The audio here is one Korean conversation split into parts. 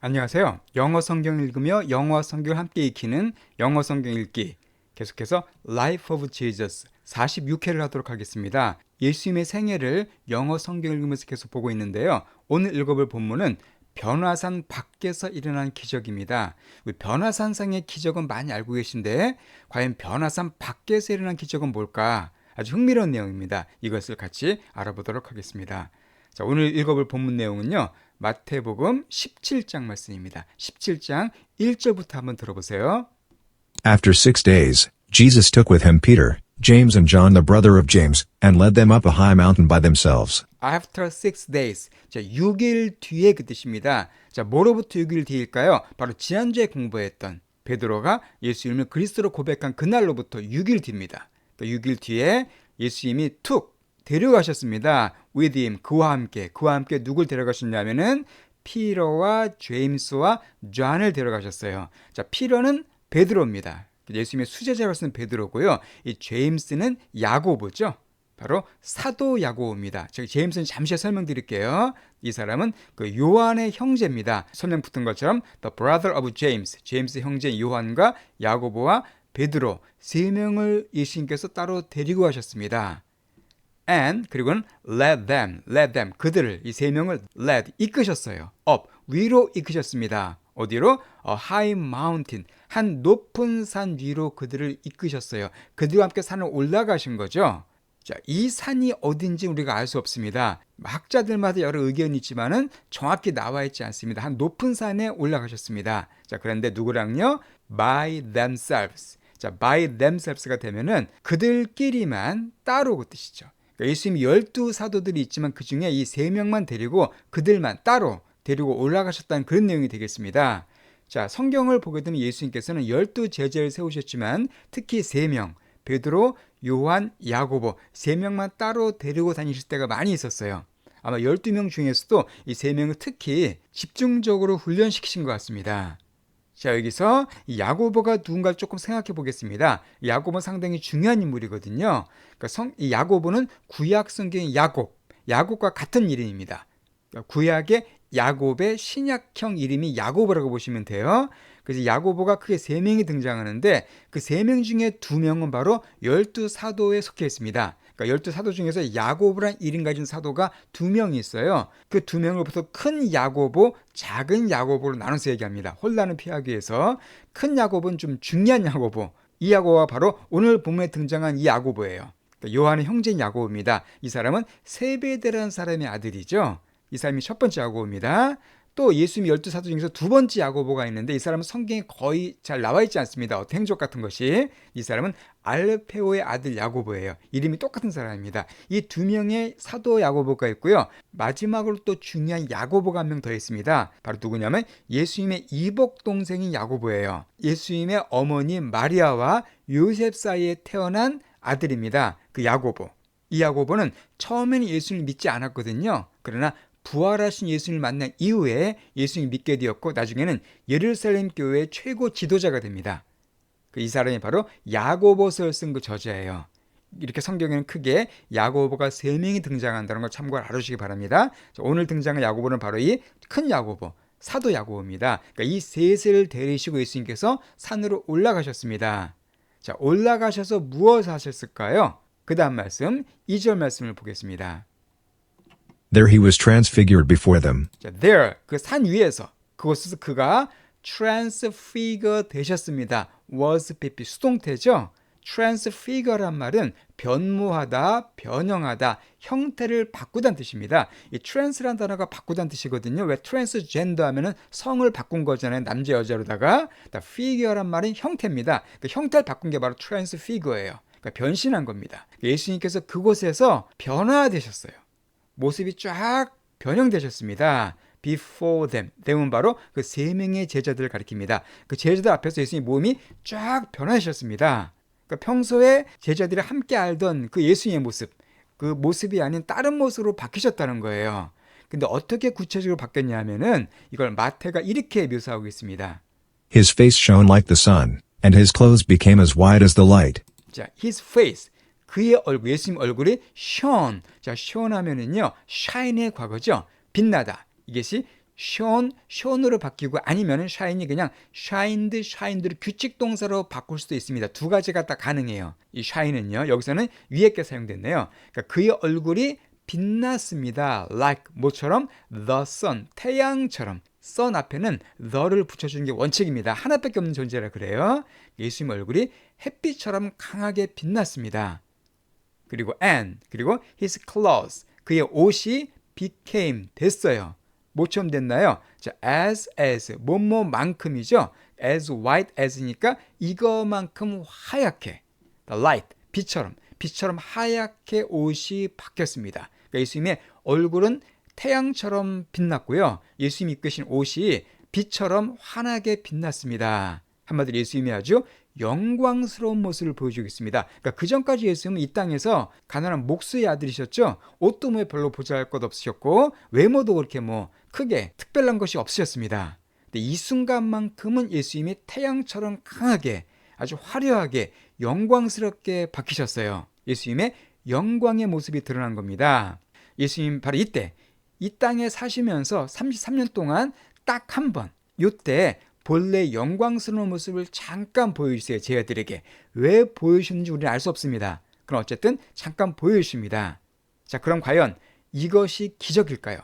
안녕하세요. 영어 성경 읽으며 영어 성경을 함께 익히는 영어 성경 읽기. 계속해서 Life of Jesus 46회를 하도록 하겠습니다. 예수님의 생애를 영어 성경 읽으면서 계속 보고 있는데요. 오늘 읽어볼 본문은 변화산 밖에서 일어난 기적입니다. 변화산상의 기적은 많이 알고 계신데 과연 변화산 밖에서 일어난 기적은 뭘까? 아주 흥미로운 내용입니다. 이것을 같이 알아보도록 하겠습니다. 자, 오늘 읽어볼 본문 내용은요. 마태복음 17장 말씀입니다. 17장 1절부터 한번 들어보세요. After 6 days, Jesus took with him Peter, James and John the brother of James, and led them up a high mountain by themselves. After 6 days. 자, 6일 뒤에 그 뜻입니다. 자, 뭐로부터 6일 뒤일까요? 바로 지난주에 공부했던 베드로가 예수님을 그리스도로 고백한 그날로부터 6일 뒤입니다. 그러니까 6일 뒤에 예수님이 툭 데려가셨습니다. with him, 그와 함께 누굴 데려가셨냐면은 피터와 제임스와 존을 데려가셨어요. 자, 피터는 베드로입니다. 예수님의 수제자로 쓴 베드로고요. 이 제임스는 야고보죠. 바로 사도 야고보입니다. 제임스는 잠시 설명드릴게요. 이 사람은 그 요한의 형제입니다. 설명 붙은 것처럼 the brother of James, 제임스 형제 요한과 야고보와 베드로 세 명을 예수님께서 따로 데리고 가셨습니다. And 그리고는 led them 그들을 이 세 명을 led 이끄셨어요. up 위로 이끄셨습니다. 어디로? A high mountain 한 높은 산 위로 그들을 이끄셨어요. 그들과 함께 산을 올라가신 거죠. 자, 이 산이 어딘지 우리가 알 수 없습니다. 학자들마다 여러 의견이 있지만은 정확히 나와 있지 않습니다. 한 높은 산에 올라가셨습니다. 자, 그런데 누구랑요? By themselves. 자, by themselves가 되면은 그들끼리만 따로 그 뜻이죠. 그러니까 예수님이 12사도들이 있지만 그 중에 이 3명만 데리고 그들만 따로 데리고 올라가셨다는 그런 내용이 되겠습니다. 자, 성경을 보게 되면 예수님께서는 12제자를 세우셨지만 특히 3명, 베드로, 요한, 야고보 3명만 따로 데리고 다니실 때가 많이 있었어요. 아마 12명 중에서도 이 3명을 특히 집중적으로 훈련시키신 것 같습니다. 자, 여기서 이 야고보가 누군가를 조금 생각해 보겠습니다. 야고보는 상당히 중요한 인물이거든요. 그러니까 이 야고보는 구약 성경의 야곱과 같은 이름입니다. 그러니까 구약의 야곱의 신약형 이름이 야고보라고 보시면 돼요. 그래서 야고보가 크게 3명이 등장하는데 그 3명 중에 2명은 바로 12사도에 속해 있습니다. 그러니까 12사도 중에서 야고보란 이름 가진 사도가 2명이 있어요. 그 2명으로부터 큰 야고보, 작은 야고보로 나눠서 얘기합니다. 혼란을 피하기 위해서 큰 야고보는 좀 중요한 야고보. 이 야고보가 바로 오늘 본문에 등장한 이 야고보예요. 그러니까 요한의 형제인 야고보입니다. 이 사람은 세베대라는 사람의 아들이죠. 이 사람이 첫 번째 야고보입니다. 또 예수님 12사도 중에서 두 번째 야고보가 있는데 이 사람은 성경에 거의 잘 나와 있지 않습니다. 어떤 행적 같은 것이. 이 사람은 알페오의 아들 야고보예요. 이름이 똑같은 사람입니다. 이 2명의 사도 야고보가 있고요. 마지막으로 또 중요한 야고보가 한 명 더 있습니다. 바로 누구냐면 예수님의 이복 동생인 야고보예요. 예수님의 어머니 마리아와 요셉 사이에 태어난 아들입니다. 그 야고보. 이 야고보는 처음에는 예수님을 믿지 않았거든요. 그러나 부활하신 예수님을 만난 이후에 예수님을 믿게 되었고 나중에는 예루살렘 교회의 최고 지도자가 됩니다. 이 사람이 바로 야고보서를 쓴 그 저자예요. 이렇게 성경에는 크게 야고보가 3명이 등장한다는 걸 참고를 알아주시기 바랍니다. 오늘 등장한 야고보는 바로 이 큰 야고보, 사도 야고보입니다. 그러니까 이 셋을 데리시고 예수님께서 산으로 올라가셨습니다. 자, 올라가셔서 무엇을 하셨을까요? 그 다음 말씀, 2절 말씀을 보겠습니다. There he was transfigured before them. 자, there, 그 산 위에서 그곳에서 그가 transfigure 되셨습니다. was pp 수동태죠. transfigure란 말은 변모하다, 변형하다, 형태를 바꾸다는 뜻입니다. 이 trans란 단어가 바꾸다는 뜻이거든요. 왜 transgender 하면은 성을 바꾼 거잖아요. 남자 여자로다가. figure란 말은 형태입니다. 그 형태를 바꾼 게 바로 transfigure예요. 그러니까 변신한 겁니다. 예수님께서 그곳에서 변화되셨어요. 모습이 쫙 변형되셨습니다. Before them. them은 바로 그 3명의 제자들을 가리킵니다. 그 제자들 앞에서 예수님 몸이 쫙 변화하셨습니다. 그러니까 평소에 제자들이 함께 알던 그 예수님의 모습, 그 모습이 아닌 다른 모습으로 바뀌셨다는 거예요. 근데 어떻게 구체적으로 바뀌었냐 하면은 이걸 마태가 이렇게 묘사하고 있습니다. His face shone like the sun, and his clothes became as white as the light. 자, his face. 그의 얼굴, 예수님 얼굴이 shone. 자, shone 하면은요, shine의 과거죠. 빛나다. 이것이 shone으로 바뀌고 아니면 shine이 그냥 shined를 규칙 동사로 바꿀 수도 있습니다. 두 가지가 다 가능해요. 이 shine은요. 여기서는 위에 게 사용됐네요. 그러니까 그의 얼굴이 빛났습니다. like 뭐처럼 the sun 태양처럼 sun 앞에는 the를 붙여주는 게 원칙입니다. 하나밖에 없는 존재라 그래요. 예수님 얼굴이 햇빛처럼 강하게 빛났습니다. 그리고 그리고 his clothes 그의 옷이 became 됐어요. 뭐처럼 됐나요? 자, as 뭐뭐만큼이죠. as white as니까 이거만큼 하얗게 the light 빛처럼 하얗게 옷이 바뀌었습니다. 그러니까 예수님의 얼굴은 태양처럼 빛났고요. 예수님이 입고 계신 옷이 빛처럼 환하게 빛났습니다. 한마디로 예수님이 아주 영광스러운 모습을 보여주고 있습니다. 그러니까 그 전까지 예수님은 이 땅에서 가난한 목수의 아들이셨죠. 옷도 뭐 별로 보잘것 없으셨고 외모도 그렇게 뭐 크게 특별한 것이 없으셨습니다. 근데 이 순간만큼은 예수님이 태양처럼 강하게 아주 화려하게 영광스럽게 바뀌셨어요. 예수님의 영광의 모습이 드러난 겁니다. 예수님 바로 이때 이 땅에 사시면서 33년 동안 딱 한 번 이때 본래 영광스러운 모습을 잠깐 보여주세요. 제 아들에게. 왜 보여주셨는지 우리는 알 수 없습니다. 그럼 어쨌든 잠깐 보여주십니다. 자, 그럼 과연 이것이 기적일까요?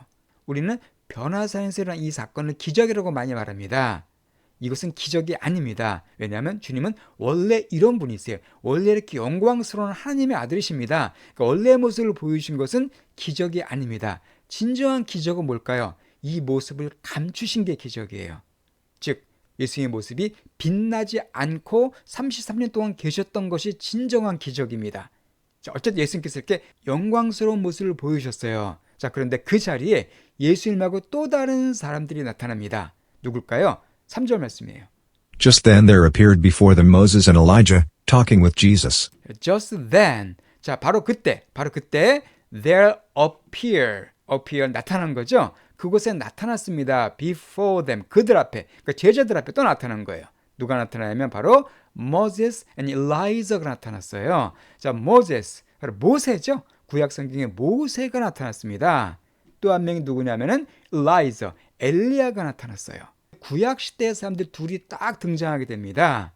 우리는 변화산에서 일어난 이 사건을 기적이라고 많이 말합니다. 이것은 기적이 아닙니다. 왜냐하면 주님은 원래 이런 분이세요. 원래 이렇게 영광스러운 하나님의 아들이십니다. 그러니까 원래의 모습을 보여주신 것은 기적이 아닙니다. 진정한 기적은 뭘까요? 이 모습을 감추신 게 기적이에요. 즉 예수님의 모습이 빛나지 않고 33년 동안 계셨던 것이 진정한 기적입니다. 자, 어쨌든 예수님께서 이렇게 영광스러운 모습을 보여주셨어요. 자, 그런데 그 자리에 예수님하고 또 다른 사람들이 나타납니다. 누굴까요? 3절 말씀이에요. Just then there appeared before them Moses and Elijah, talking with Jesus. Just then. 자, 바로 그때 there appear 나타난 거죠. 그곳에 나타났습니다. Before them. 그들 앞에. 그러니까 제자들 앞에 또 나타난 거예요. 누가 나타나냐면 바로 Moses and Elijah가 나타났어요. 자, Moses. 바로 모세죠. 구약 성경에 모세가 나타났습니다. 또 한 명이 누구냐면은 Elijah. 엘리야가 나타났어요. 구약 시대의 사람들 둘이 딱 등장하게 됩니다.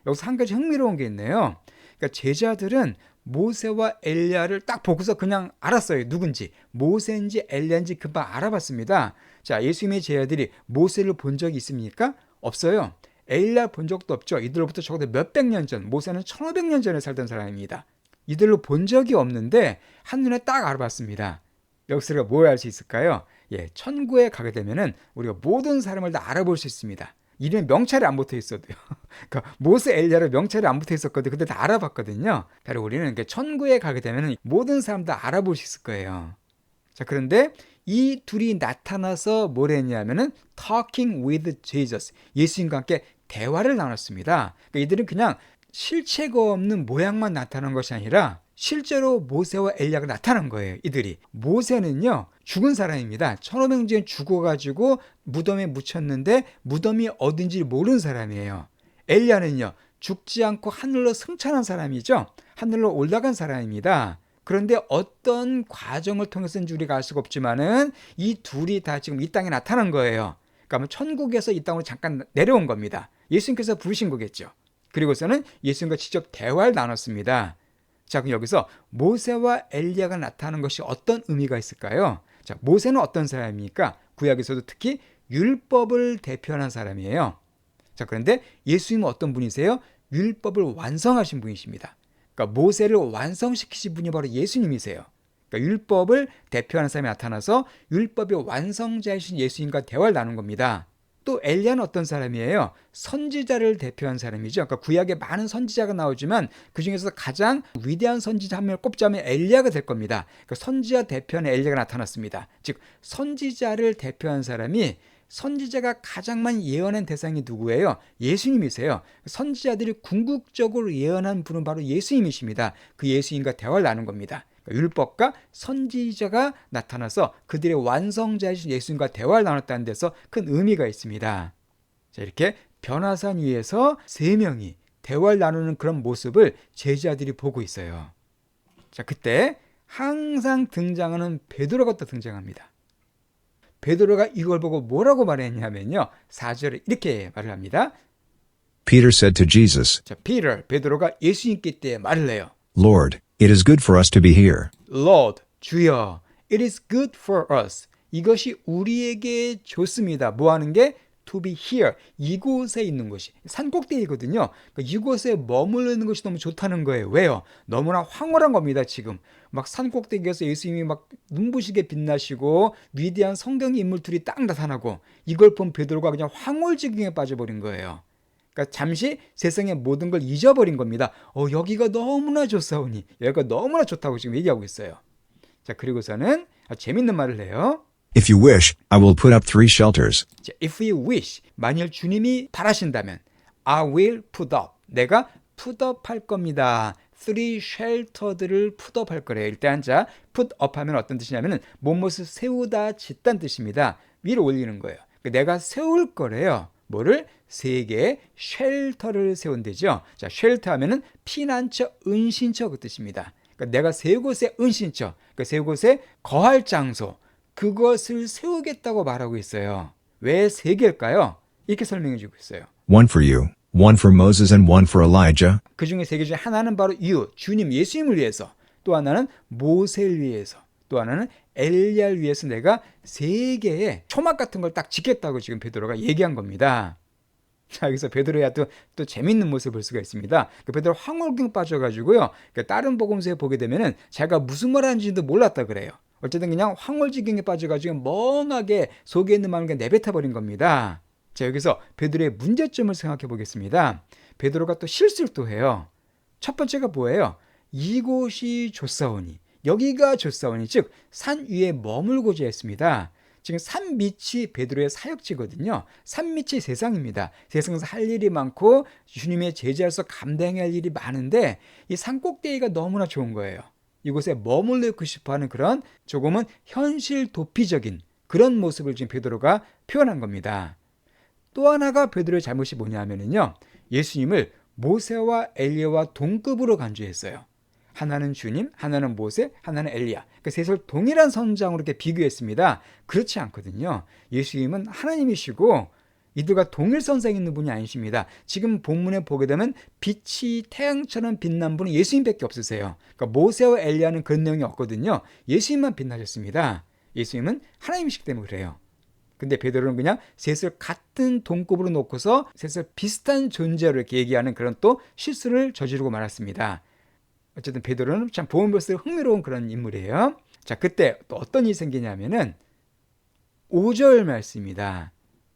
여기서 한 가지 흥미로운 게 있네요. 그러니까 제자들은 모세와 엘리야를 딱 보고서 그냥 알았어요. 누군지. 모세인지 엘리야인지 금방 알아봤습니다. 자, 예수님의 제자들이 모세를 본 적이 있습니까? 없어요. 엘리야 본 적도 없죠. 이들로부터 적어도 몇백 년 전, 모세는 1500년 전에 살던 사람입니다. 이들로 본 적이 없는데 한눈에 딱 알아봤습니다. 여기서 우리가 뭘 알 수 있을까요? 천국에 가게 되면은 우리가 모든 사람을 다 알아볼 수 있습니다. 이름에 명찰이 안 붙어 있어도요. 그러니까 모세 엘리야를 명찰이 안 붙어 있었거든요. 근데 다 알아봤거든요. 바로 우리는 천국에 가게 되면 모든 사람 다 알아볼 수 있을 거예요. 자, 그런데 이 둘이 나타나서 뭘 했냐면은 talking with Jesus. 예수님과 함께 대화를 나눴습니다. 그러니까 이들은 그냥 실체가 없는 모양만 나타난 것이 아니라 실제로 모세와 엘리야가 나타난 거예요. 이들이. 모세는요 죽은 사람입니다. 1500년 전에 죽어가지고 무덤에 묻혔는데 무덤이 어딘지 모르는 사람이에요. 엘리야는요 죽지 않고 하늘로 승천한 사람이죠. 하늘로 올라간 사람입니다. 그런데 어떤 과정을 통해서인지 우리가 알 수가 없지만은 이 둘이 다 지금 이 땅에 나타난 거예요. 그러니까 천국에서 이 땅으로 잠깐 내려온 겁니다. 예수님께서 부르신 거겠죠. 그리고서는 예수님과 직접 대화를 나눴습니다. 자, 그럼 여기서 모세와 엘리야가 나타나는 것이 어떤 의미가 있을까요? 자, 모세는 어떤 사람입니까? 구약에서도 특히 율법을 대표하는 사람이에요. 자, 그런데 예수님은 어떤 분이세요? 율법을 완성하신 분이십니다. 그러니까 모세를 완성시키신 분이 바로 예수님이세요. 그러니까 율법을 대표하는 사람이 나타나서 율법의 완성자이신 예수님과 대화를 나눈 겁니다. 또 엘리야는 어떤 사람이에요? 선지자를 대표한 사람이죠. 그러니까 구약에 많은 선지자가 나오지만 그중에서 가장 위대한 선지자 한 명을 꼽자면 엘리야가 될 겁니다. 그러니까 선지자 대표하는 엘리야가 나타났습니다. 즉 선지자를 대표한 사람이 선지자가 가장 많이 예언한 대상이 누구예요? 예수님이세요. 선지자들이 궁극적으로 예언한 분은 바로 예수님이십니다. 그 예수님과 대화를 나눈 겁니다. 율법과 선지자가 나타나서 그들의 완성자이신 예수님과 대화를 나눴다는 데서 큰 의미가 있습니다. 자, 이렇게 변화산 위에서 세 명이 대화를 나누는 그런 모습을 제자들이 보고 있어요. 자, 그때 항상 등장하는 베드로가 또 등장합니다. 베드로가 이걸 보고 뭐라고 말했냐면요. 4절에 이렇게 말을 합니다. Peter said to Jesus, 자, 베드로가 예수님께 이때 말을 해요. Lord, it is good for us to be here. Lord, 주여, it is good for us. 이것이 우리에게 좋습니다. 뭐 하는 게? To be here. 이곳에 있는 것이. 산꼭대기거든요. 그러니까 이곳에 머무르는 것이 너무 좋다는 거예요. 왜요? 너무나 황홀한 겁니다, 지금. 막 산꼭대기에서 예수님이 막 눈부시게 빛나시고 위대한 성경 인물들이 딱 나타나고 이걸 본 베드로가 그냥 황홀지경에 빠져버린 거예요. 그러니까 잠시 세상의 모든 걸 잊어버린 겁니다. 여기가 너무나 좋사오니. 여기가 너무나 좋다고 지금 얘기하고 있어요. 자, 그리고서는 재밌는 말을 해요. If you wish, I will put up 3 shelters. 자, if you wish, 만일 주님이 바라신다면 I will put up, 내가 put up 할 겁니다. 3 shelter들을 put up 할 거래요. 일단 자, put up 하면 어떤 뜻이냐면 무엇을 세우다 짓다는 뜻입니다. 위로 올리는 거예요. 내가 세울 거래요. 뭐를? 3개의 쉘터를 세운대죠. 자, 쉘터 하면은 피난처, 은신처 그 뜻입니다. 그러니까 내가 3곳의 은신처, 그 3곳의 거할 장소, 그것을 세우겠다고 말하고 있어요. 왜 3개일까요? 이렇게 설명해 주고 있어요. One for you, one for Moses, and one for Elijah. 그 중에 3개 중에 하나는 바로 주님 예수님을 위해서, 또 하나는 모세를 위해서, 또 하나는 엘리야를 위해서 내가 3개의 초막 같은 걸 딱 짓겠다고 지금 베드로가 얘기한 겁니다. 자, 여기서 베드로야 또 재밌는 모습을 볼 수가 있습니다. 베드로 황홀경 빠져가지고요. 다른 복음서에 보게 되면은 자기가 무슨 말 하는지도 몰랐다 그래요. 어쨌든 그냥 황홀지경에 빠져가지고 멍하게 속에 있는 마음을 내뱉어버린 겁니다. 자, 여기서 베드로의 문제점을 생각해 보겠습니다. 베드로가 또 실수를 또 해요. 첫 번째가 뭐예요? 이곳이 좋사오니, 여기가 좋사오니, 즉 산 위에 머물고자 했습니다. 지금 산 밑이 베드로의 사역지거든요. 산 밑이 세상입니다. 세상에서 할 일이 많고 주님의 제자로서 감당해야 할 일이 많은데 이 산 꼭대기가 너무나 좋은 거예요. 이곳에 머물고 싶어하는 그런 조금은 현실 도피적인 그런 모습을 지금 베드로가 표현한 겁니다. 또 하나가 베드로의 잘못이 뭐냐면요, 예수님을 모세와 엘리야와 동급으로 간주했어요. 하나는 주님, 하나는 모세, 하나는 엘리야. 그 셋을 동일한 선장으로 이렇게 비교했습니다. 그렇지 않거든요. 예수님은 하나님이시고 이들과 동일 선상에 있는 분이 아니십니다. 지금 본문에 보게 되면 빛이 태양처럼 빛난 분은 예수님밖에 없으세요. 그러니까 모세와 엘리야는 그런 내용이 없거든요. 예수님만 빛나셨습니다. 예수님은 하나님이시기 때문에 그래요. 근데 베드로는 그냥 셋을 같은 동급으로 놓고서 셋을 비슷한 존재로 이렇게 얘기하는 그런 또 실수를 저지르고 말았습니다. 어쨌든 베드로는 참 보면 볼수록 흥미로운 그런 인물이에요. 자, 그때 또 어떤 일이 생기냐면은 5절 말씀입니다.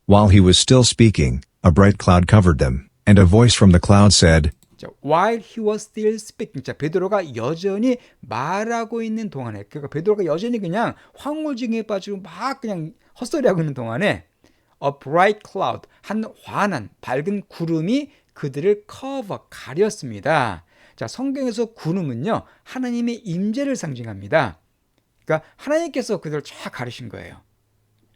While he was still speaking, a bright cloud covered them, and a voice from the cloud said, 자, while he was still speaking. 자, 베드로가 여전히 말하고 있는 동안에, 그러니까 베드로가 여전히 그냥 황홀증에 빠지고 막 그냥 헛소리하고 있는 동안에 a bright cloud, 한 환한 밝은 구름이 그들을 가렸습니다. 자, 성경에서 구름은요, 하나님의 임재를 상징합니다. 그러니까 하나님께서 그들을 쫙 가리신 거예요.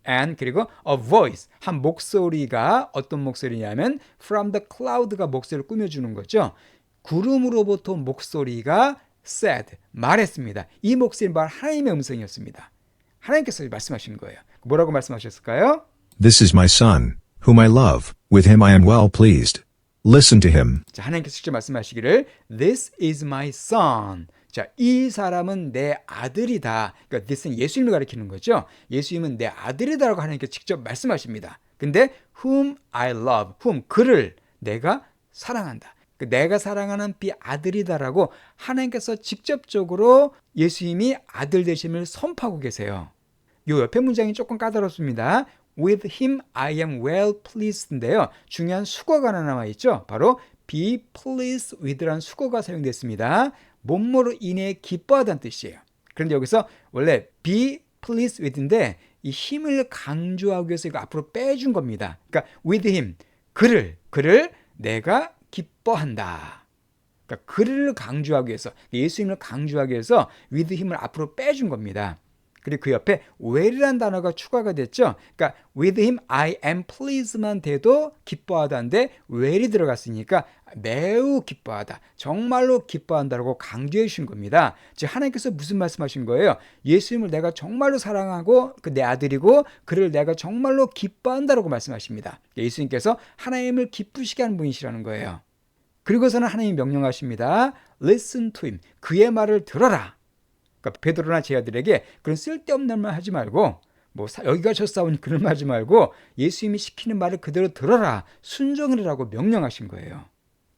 And 그리고 a voice, 한 목소리가 어떤 목소리냐면 from the cloud가 목소리를 꾸며주는 거죠. 구름으로부터 목소리가 said, 말했습니다. 이 목소리는 바로 하나님의 음성이었습니다. 하나님께서 말씀하신 거예요. 뭐라고 말씀하셨을까요? This is my son, whom I love. With him I am well pleased. Listen to him. 자, 하나님께서 직접 말씀하시기를 This is my son. 자, 이 사람은 내 아들이다. 그러니까 this는 예수님을 가리키는 거죠. 예수님은 내 아들이다라고 하나님께서 직접 말씀하십니다. 근데 whom I love, whom 그를 내가 사랑한다. 내가 사랑하는 비 아들이다라고 하나님께서 직접적으로 예수님이 아들 되심을 선포하고 계세요. 요 옆에 문장이 조금 까다롭습니다. With him I am well pleased인데요. 중요한 수거가 하나 나와 있죠. 바로 be pleased with라는 수거가 사용됐습니다. 뭐뭐로 인해 기뻐하다는 뜻이에요. 그런데 여기서 원래 be pleased with인데 이 힘을 강조하기 위해서 이거 앞으로 빼준 겁니다. 그러니까 with him, 그를 내가 기뻐한다. 그러니까 그를 강조하기 위해서, 예수님을 강조하기 위해서 with 힘을 앞으로 빼준 겁니다. 그리고 그 옆에 well이라는 단어가 추가가 됐죠. 그러니까 with him I am pleased만 돼도 기뻐하다인데 well이 들어갔으니까 매우 기뻐하다, 정말로 기뻐한다라고 강조해 주신 겁니다. 즉 하나님께서 무슨 말씀하신 거예요? 예수님을 내가 정말로 사랑하고 내 아들이고 그를 내가 정말로 기뻐한다라고 말씀하십니다. 예수님께서 하나님을 기쁘시게 하는 분이시라는 거예요. 그리고서는 하나님이 명령하십니다. Listen to him. 그의 말을 들어라. 그러니까 베드로나 제 아들에게 그런 쓸데없는 말 하지 말고 여기가 저 싸우니 그런 말 하지 말고 예수님이 시키는 말을 그대로 들어라. 순종하라고 명령하신 거예요.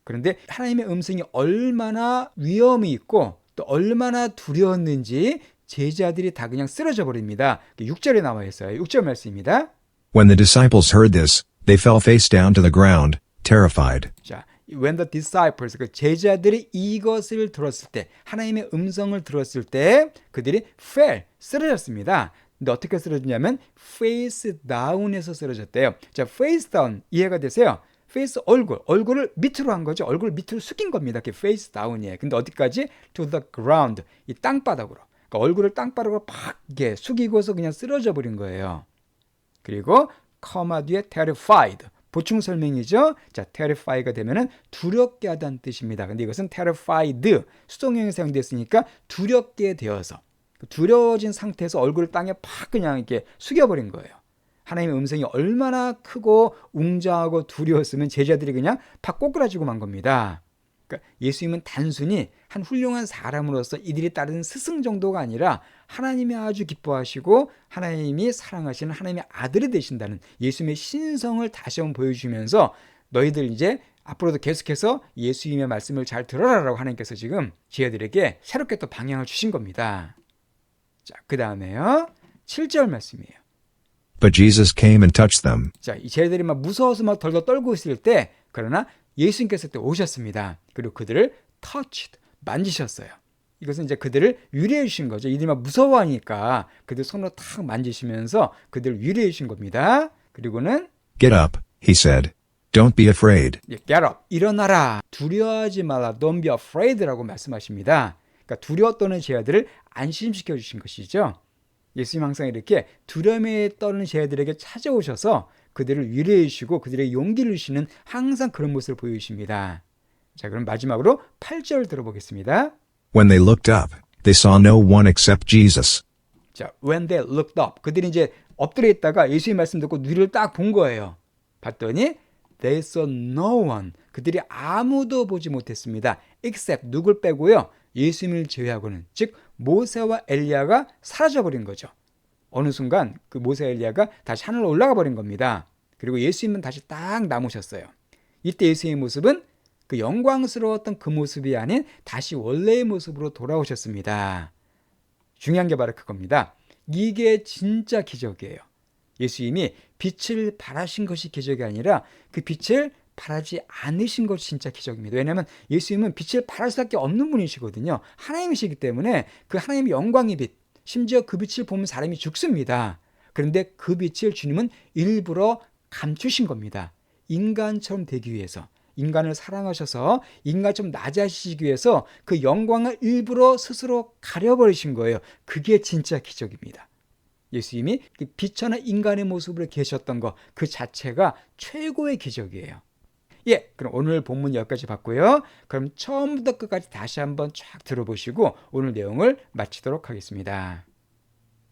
그런데 하나님의 음성이 얼마나 위험이 있고 또 얼마나 두려웠는지 제자들이 다 그냥 쓰러져 버립니다. 6절에 나와 있어요. 6절 말씀입니다. When the disciples heard this, they fell face down to the ground, terrified. 자, when the disciples, 그 제자들이 이것을 들었을 때, 하나님의 음성을 들었을 때 그들이 fell, 쓰러졌습니다. 근데 어떻게 쓰러졌냐면 face down에서 쓰러졌대요. 자, face down 이해가 되세요? face 얼굴을 밑으로 한 거죠. 얼굴을 밑으로 숙인 겁니다. 그게 face down이에요. 근데 어디까지? to the ground, 이 땅바닥으로. 그러니까 얼굴을 땅바닥으로 팍 이렇게 숙이고서 그냥 쓰러져 버린 거예요. 그리고 커마 뒤에 terrified, 보충 설명이죠. 자, terrify가 되면은 두렵게 하다는 뜻입니다. 근데 이것은 terrified, 수동형이 사용됐으니까 두렵게 되어서, 두려워진 상태에서 얼굴을 땅에 팍 그냥 이렇게 숙여버린 거예요. 하나님의 음성이 얼마나 크고 웅장하고 두려웠으면 제자들이 그냥 팍 꼬꾸라지고 만 겁니다. 그러니까 예수님은 단순히 한 훌륭한 사람으로서 이들이 따르는 스승 정도가 아니라 하나님이 아주 기뻐하시고 하나님이 사랑하시는 하나님의 아들이 되신다는 예수님의 신성을 다시 한번 보여주면서 너희들 이제 앞으로도 계속해서 예수님의 말씀을 잘 들어라라고 하나님께서 지금 제자들에게 새롭게 또 방향을 주신 겁니다. 자, 그 다음에요. 7절 말씀이에요. But Jesus came and touched them. 자, 이 제자들이 막 무서워서 막 덜덜 떨고 있을 때, 그러나 예수님께서 또 오셨습니다. 그리고 그들을 touched, 만지셨어요. 이것은 이제 그들을 위로해 주신 거죠. 이들이 막 무서워하니까 그들 손으로 탁 만지시면서 그들을 위로해 주신 겁니다. 그리고는 Get up, he said. Don't be afraid. get up, 일어나라. 두려워하지 말라. Don't be afraid라고 말씀하십니다. 그러니까 두려워 떠는 제자들을 안심시켜 주신 것이죠. 예수님 항상 이렇게 두려움에 떠는 제자들에게 찾아오셔서 그들을 위로해 주시고 그들의 용기를 주시는 항상 그런 모습을 보여주십니다. 자, 그럼 마지막으로 8절 들어보겠습니다. When they looked up, they saw no one except Jesus. 자, when they looked up, 그들이 이제 엎드려 있다가 예수님 말씀 듣고 위를 딱 본 거예요. 봤더니 they saw no one, 그들이 아무도 보지 못했습니다. except, 누굴 빼고요? 예수님을 제외하고는, 즉 모세와 엘리야가 사라져버린 거죠. 어느 순간 그 모세와 엘리야가 다시 하늘로 올라가 버린 겁니다. 그리고 예수님은 다시 딱 남으셨어요. 이때 예수님의 모습은 그 영광스러웠던 그 모습이 아닌 다시 원래의 모습으로 돌아오셨습니다. 중요한 게 바로 그겁니다. 이게 진짜 기적이에요. 예수님이 빛을 발하신 것이 기적이 아니라 그 빛을 발하지 않으신 것이 진짜 기적입니다. 왜냐하면 예수님은 빛을 발할 수밖에 없는 분이시거든요. 하나님이시기 때문에 그 하나님의 영광의 빛, 심지어 그 빛을 보면 사람이 죽습니다. 그런데 그 빛을 주님은 일부러 감추신 겁니다. 인간처럼 되기 위해서, 인간을 사랑하셔서 인간처럼 낮아지시기 위해서 그 영광을 일부러 스스로 가려버리신 거예요. 그게 진짜 기적입니다. 예수님이 그 빛천한 인간의 모습으로 계셨던 것, 그 자체가 최고의 기적이에요. 예, 그럼 오늘 본문 여기까지 봤고요. 그럼 처음부터 끝까지 다시 한번 쫙 들어보시고 오늘 내용을 마치도록 하겠습니다.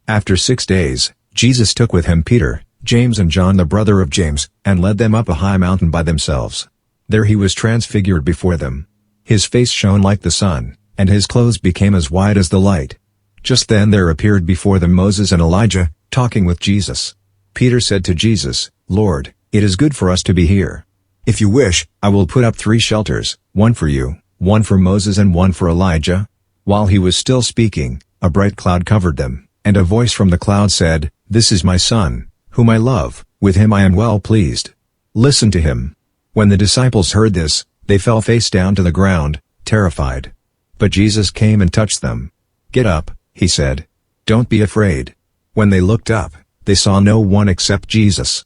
After 6 days, Jesus took with him Peter, James and John the brother of James, and led them up a high mountain by themselves. There he was transfigured before them. His face shone like the sun, and his clothes became as white as the light. Just then there appeared before them Moses and Elijah, talking with Jesus. Peter said to Jesus, Lord, it is good for us to be here. If you wish, I will put up 3 shelters, one for you, one for Moses and one for Elijah. While he was still speaking, a bright cloud covered them, and a voice from the cloud said, This is my son, whom I love, with him I am well pleased. Listen to him. When the disciples heard this, they fell face down to the ground, terrified. But Jesus came and touched them. Get up, he said. Don't be afraid. When they looked up, they saw no one except Jesus.